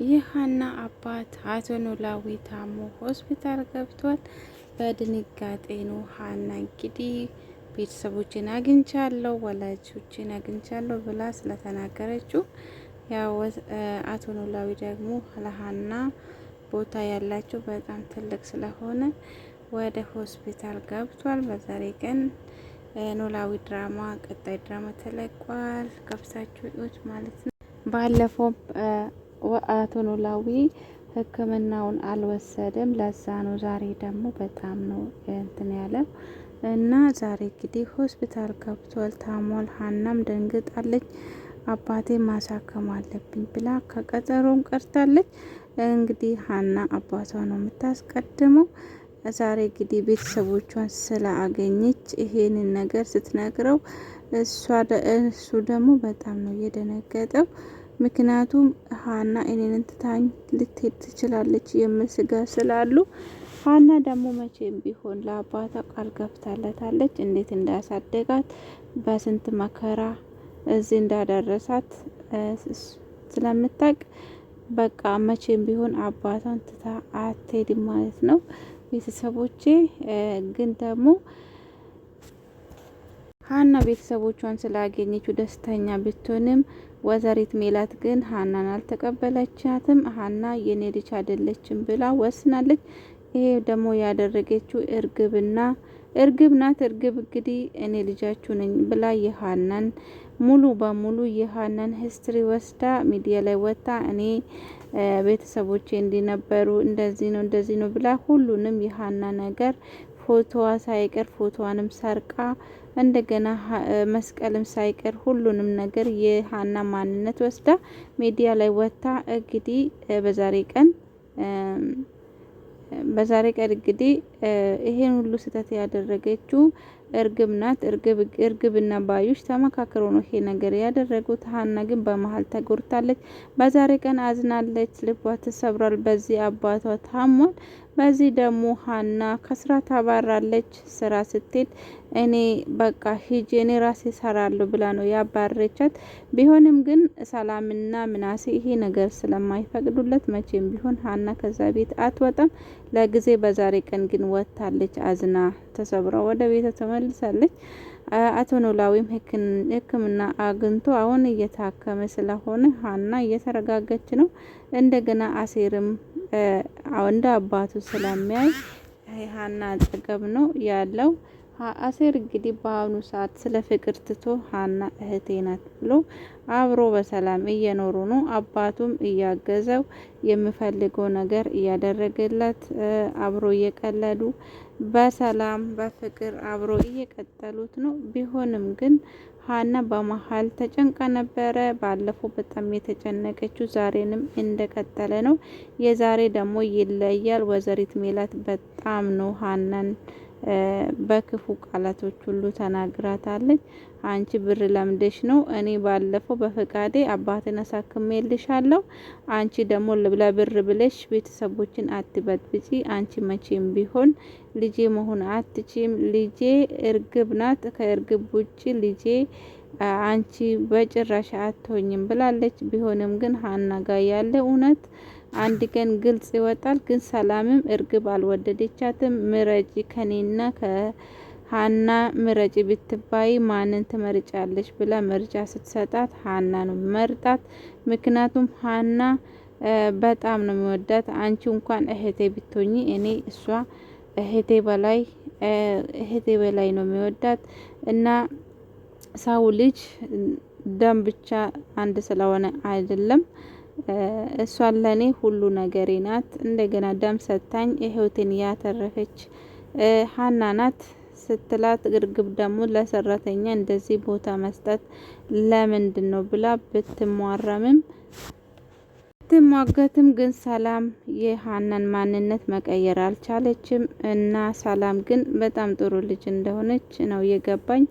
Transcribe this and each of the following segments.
የሀና አባት አቶ ኖላዊ ታሞ ሆስፒታል ገብቷል። በድንጋጤ ነው። ሀና እንግዲህ ቤተሰቦችን አግኝቻለሁ፣ ወላጆችን አግኝቻለሁ ብላ ስለተናገረችው ያው አቶ ኖላዊ ደግሞ ለሀና ቦታ ያላቸው በጣም ትልቅ ስለሆነ ወደ ሆስፒታል ገብቷል። በዛሬ ቀን ኖላዊ ድራማ ቀጣይ ድራማ ተለቋል። ገብታችሁ እዩት ማለት ነው። ባለፈው አቶ ኖላዊ ሕክምናውን አልወሰደም። ለዛ ነው ዛሬ ደግሞ በጣም ነው እንትን ያለው እና ዛሬ እንግዲህ ሆስፒታል ገብቷል። ታሟል። ሀናም ደንግጣለች። አባቴ ማሳከም አለብኝ ብላ ከቀጠሮም ቀርታለች። እንግዲህ ሀና አባቷ ነው የምታስቀድመው። ዛሬ እንግዲህ ቤተሰቦቿን ስላገኘች ይሄንን ነገር ስትነግረው እሱ ደግሞ በጣም ነው የደነገጠው። ምክንያቱም ሀና እኔን ትታኝ ልትሄድ ትችላለች የሚል ስጋት ስላሉ ሀና ደግሞ መቼም ቢሆን ለአባቷ ቃል ገብታለታለች። እንዴት እንዳሳደጋት በስንት መከራ እዚህ እንዳደረሳት ስለምታውቅ በቃ መቼም ቢሆን አባቷን ትታ አትሄድም ማለት ነው። ቤተሰቦቼ ግን ደግሞ ሀና ቤተሰቦቿን ስላገኘችው ደስተኛ ብትሆንም ወይዘሪት ሜላት ግን ሀናን አልተቀበለቻትም። ሀና የኔ ልጅ አይደለችም ብላ ወስናለች። ይሄ ደግሞ ያደረገችው እርግብ ናት። እርግብ እንግዲህ እኔ ልጃችሁ ነኝ ብላ የሀናን ሙሉ በሙሉ የሀናን ሂስትሪ ወስዳ ሚዲያ ላይ ወጣ እኔ ቤተሰቦቼ እንዲነበሩ እንደዚህ ነው ብላ ሁሉንም የሀና ነገር ፎቶዋ ሳይቀር ፎቶዋንም ሰርቃ እንደገና መስቀልም ሳይቀር ሁሉንም ነገር የሀና ማንነት ወስዳ ሚዲያ ላይ ወጣ። እንግዲህ በዛሬ ቀን እንግዲህ ይሄን ሁሉ ስህተት ያደረገችው እርግብ ናት። እርግብና ባዩሽ ተመካክረው ነው ይሄ ነገር ያደረጉት። ሀና ግን በመሀል ተጎድታለች። በዛሬ ቀን አዝናለች። ልቧ ተሰብሯል። በዚህ አባቷ ታሟል። በዚህ ደግሞ ሀና ከስራ ታባራለች። ስራ ስትሄድ እኔ በቃ ሂጄ እኔ ራሴ ሰራለሁ ብላ ነው ያባረቻት። ቢሆንም ግን ሰላምና ምናሴ ይሄ ነገር ስለማይፈቅዱለት መቼም ቢሆን ሀና ከዛ ቤት አትወጣም። ለጊዜ በዛሬ ቀን ግን ወጥታለች። አዝና ተሰብራ ወደ ቤቷ ተመልሳለች። አቶ ኖላዊም ሕክምና አግኝቶ አሁን እየታከመ ስለሆነ ሀና እየተረጋገች ነው። እንደገና አሴርም እንደ አባቱ ስለሚያይ ሀና አጠገብ ነው ያለው። አሴር እንግዲህ በአሁኑ ሰዓት ስለ ፍቅር ትቶ ሀና እህቴ ናት ብሎ አብሮ በሰላም እየኖሩ ነው። አባቱም እያገዘው የሚፈልገው ነገር እያደረገለት አብሮ እየቀለዱ በሰላም በፍቅር አብሮ እየቀጠሉት ነው። ቢሆንም ግን ሀና በመሀል ተጨንቃ ነበረ። ባለፈው በጣም የተጨነቀችው ዛሬንም እንደቀጠለ ነው። የዛሬ ደግሞ ይለያል። ወይዘሪት ሜላት በጣም ነው ሀናን በክፉ ቃላቶች ሁሉ ተናግራታለች። አንቺ ብር ለምደሽ ነው። እኔ ባለፈው በፈቃዴ አባቴን አሳክሜልሻለሁ። አንቺ ደግሞ ለብር ብለሽ ቤተሰቦችን አትበጥብጪ። አንቺ መቼም ቢሆን ልጄ መሆን አትችም። ልጄ እርግብ ናት። ከእርግብ ውጪ ልጄ አንቺ በጭራሽ አትሆኝም ብላለች። ቢሆንም ግን ሀና ጋር ያለ እውነት አንድ ቀን ግልጽ ይወጣል። ግን ሰላምም እርግብ አልወደደቻትም። ምረጪ ከኔና ከሀና ምረጪ ብትባይ ማንን ትመርጫለች ብላ ምርጫ ስትሰጣት ሀና ነው መርጣት። ምክንያቱም ሀና በጣም ነው የሚወዳት። አንቺ እንኳን እህቴ ብትሆኚ እኔ እሷ እህቴ በላይ ነው የሚወዳት እና ሰው ልጅ ደም ብቻ አንድ ስለሆነ አይደለም። እሷን ለኔ ሁሉ ነገሬ ናት። እንደገና ደም ሰታኝ ህይወቴን ያተረፈች ሀና ናት ስትላት እርግብ ደግሞ ለሰራተኛ እንደዚህ ቦታ መስጠት ለምንድን ነው ብላ ብትሟገትም ግን ሰላም የሀናን ማንነት መቀየር አልቻለችም እና ሰላም ግን በጣም ጥሩ ልጅ እንደሆነች ነው የገባኝ።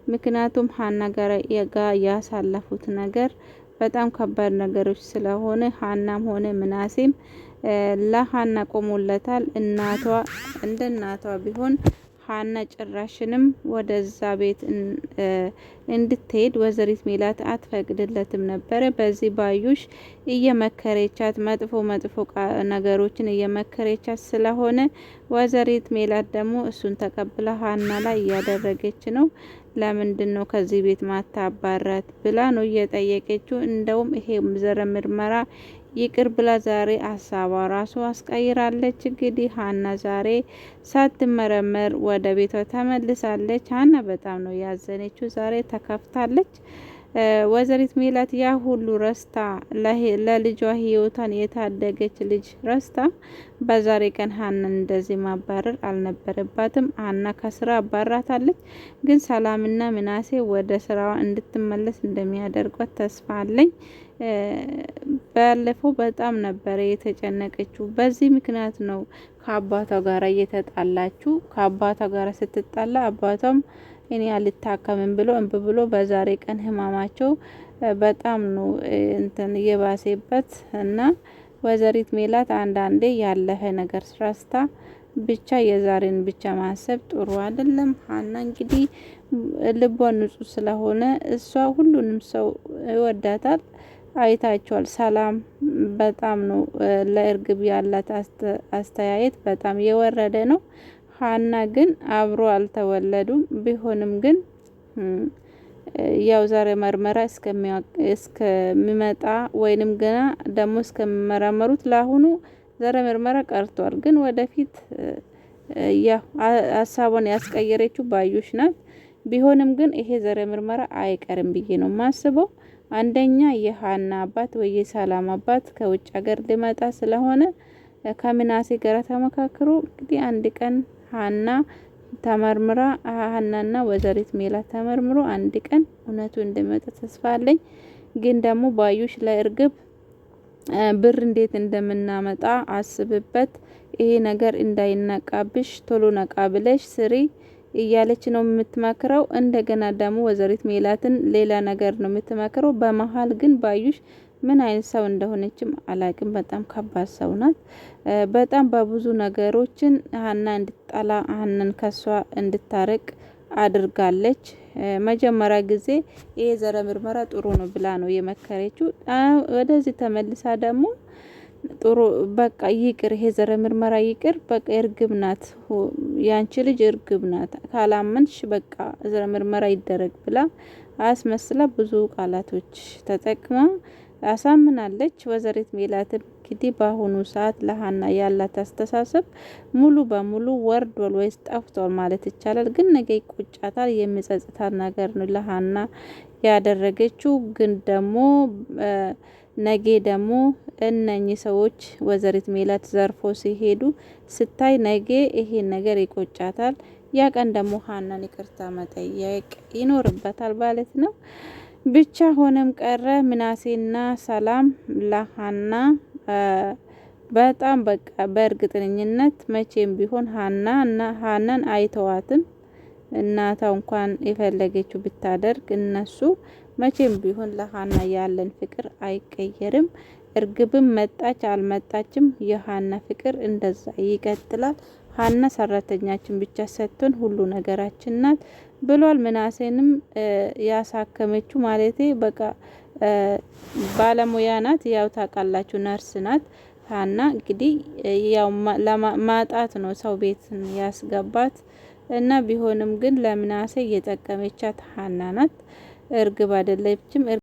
ምክንያቱም ሀና ጋር ያሳለፉት ነገር በጣም ከባድ ነገሮች ስለሆነ ሀናም ሆነ ምናሴም ለሀና ቆሞለታል። እንደ እናቷ ቢሆን ሀና ጭራሽንም ወደዛ ቤት እንድትሄድ ወይዘሪት ሜላት አትፈቅድለትም ነበረ። በዚህ ባዩሽ እየመከረቻት መጥፎ ነገሮችን እየመከረቻት ስለሆነ ወይዘሪት ሜላት ደግሞ እሱን ተቀብላ ሀና ላይ እያደረገች ነው። ለምንድን ነው ከዚህ ቤት ማታባራት ብላ ነው እየጠየቀችው። እንደውም ይሄ ዘረ ምርመራ ይቅር ብላ ዛሬ ሀሳቧ ራሱ አስቀይራለች። እንግዲህ ሀና ዛሬ ሳትመረመር ወደ ቤቷ ተመልሳለች። ሀና በጣም ነው ያዘነችው። ዛሬ ተከፍታለች። ወይዘሪት ሜላት ያ ሁሉ ረስታ ለልጇ ህይወቷን የታደገች ልጅ ረስታ በዛሬ ቀን ሀናን እንደዚህ ማባረር አልነበረባትም። ሀና ከስራ አባራታለች። ግን ሰላምና ምናሴ ወደ ስራዋ እንድትመለስ እንደሚያደርጓት ተስፋ አለኝ። ባለፈው በጣም ነበረ የተጨነቀችው። በዚህ ምክንያት ነው ከአባቷ ጋር እየተጣላችሁ። ከአባቷ ጋር ስትጣላ አባቷም እኔ አልታከምም ብሎ እንብ ብሎ በዛሬ ቀን ህማማቸው በጣም ነው እንትን የባሰበት እና ወይዘሪት ሜላት አንዳንዴ ያለፈ ነገር ስራስታ ብቻ የዛሬን ብቻ ማሰብ ጥሩ አይደለም። ሀና እንግዲህ ልቧ ንጹህ ስለሆነ እሷ ሁሉንም ሰው ይወዳታል። አይታቸዋል። ሰላም በጣም ነው ለእርግብ ያላት አስተያየት በጣም የወረደ ነው። ሀና ግን አብሮ አልተወለዱም። ቢሆንም ግን ያው ዛሬ መርመራ እስከሚመጣ ወይንም ገና ደግሞ እስከሚመረመሩት ለአሁኑ ዛሬ ምርመራ ቀርቷል። ግን ወደፊት ያው ሀሳቧን ያስቀየረችው ባዩሽ ናት። ቢሆንም ግን ይሄ ዛሬ ምርመራ አይቀርም ብዬ ነው ማስበው። አንደኛ የሀና አባት ወይ የሰላም አባት ከውጭ ሀገር ሊመጣ ስለሆነ ከምናሴ ጋር ተመካክሮ እንግዲህ አንድ ቀን ሀና ተመርምራ ሀናና ወይዘሪት ሜላት ተመርምሮ አንድ ቀን እውነቱ እንደሚወጣ ተስፋ አለኝ። ግን ደግሞ ባዩሽ ለእርግብ ብር እንዴት እንደምናመጣ አስብበት፣ ይሄ ነገር እንዳይነቃብሽ ቶሎ ነቃ ብለሽ ስሪ እያለች ነው የምትመክረው። እንደገና ደግሞ ወይዘሪት ሜላትን ሌላ ነገር ነው የምትመክረው። በመሀል ግን ባዩሽ ምን አይነት ሰው እንደሆነችም አላቅም። በጣም ከባድ ሰው ናት። በጣም በብዙ ነገሮችን ሀና እንድትጠላ ሀናን ከሷ እንድታረቅ አድርጋለች። መጀመሪያ ጊዜ ይሄ ዘረ ምርመራ ጥሩ ነው ብላ ነው የመከረችው። ወደዚህ ተመልሳ ደግሞ ጥሩ በቃ ይቅር፣ ይሄ ዘረ ምርመራ ይቅር፣ በቃ እርግብ ናት፣ ያንቺ ልጅ እርግብ ናት፣ ካላመንሽ በቃ ዘረ ምርመራ ይደረግ ብላ አስመስላ ብዙ ቃላቶች ተጠቅማ አሳምናለች። ወይዘሪት ሜላትም እንግዲህ በአሁኑ ሰዓት ለሀና ያላት አስተሳሰብ ሙሉ በሙሉ ወርዷል ወይስ ጠፍቷል ማለት ይቻላል። ግን ነገ ይቆጫታል። የሚጸጽታት ነገር ነው ለሀና ያደረገችው። ግን ደግሞ ነገ ደግሞ እነኚህ ሰዎች ወይዘሪት ሜላት ዘርፎ ሲሄዱ ስታይ ነገ ይሄን ነገር ይቆጫታል። ያ ቀን ደግሞ ሀናን ይቅርታ መጠየቅ ይኖርበታል ማለት ነው። ብቻ ሆነም ቀረ ምናሴና ሰላም ለሀና በጣም በቃ በእርግጠኝነት መቼም ቢሆን ሀናን አይተዋትም። እናቷ እንኳን የፈለገችው ብታደርግ እነሱ መቼም ቢሆን ለሀና ያለን ፍቅር አይቀየርም። እርግብም መጣች አልመጣችም የሀና ፍቅር እንደዛ ይቀጥላል። ሀና ሰራተኛችን ብቻ ሰጥቶን ሁሉ ነገራችን ናት ብሏል። ምናሴንም ያሳከመችው ማለቴ በቃ ባለሙያ ናት። ያው ታውቃላችሁ ነርስ ናት ሀና። እንግዲህ ያው ማጣት ነው ሰው ቤት ያስገባት እና ቢሆንም ግን ለምናሴ እየጠቀመቻት ሀና ናት። እርግብ አይደለችም።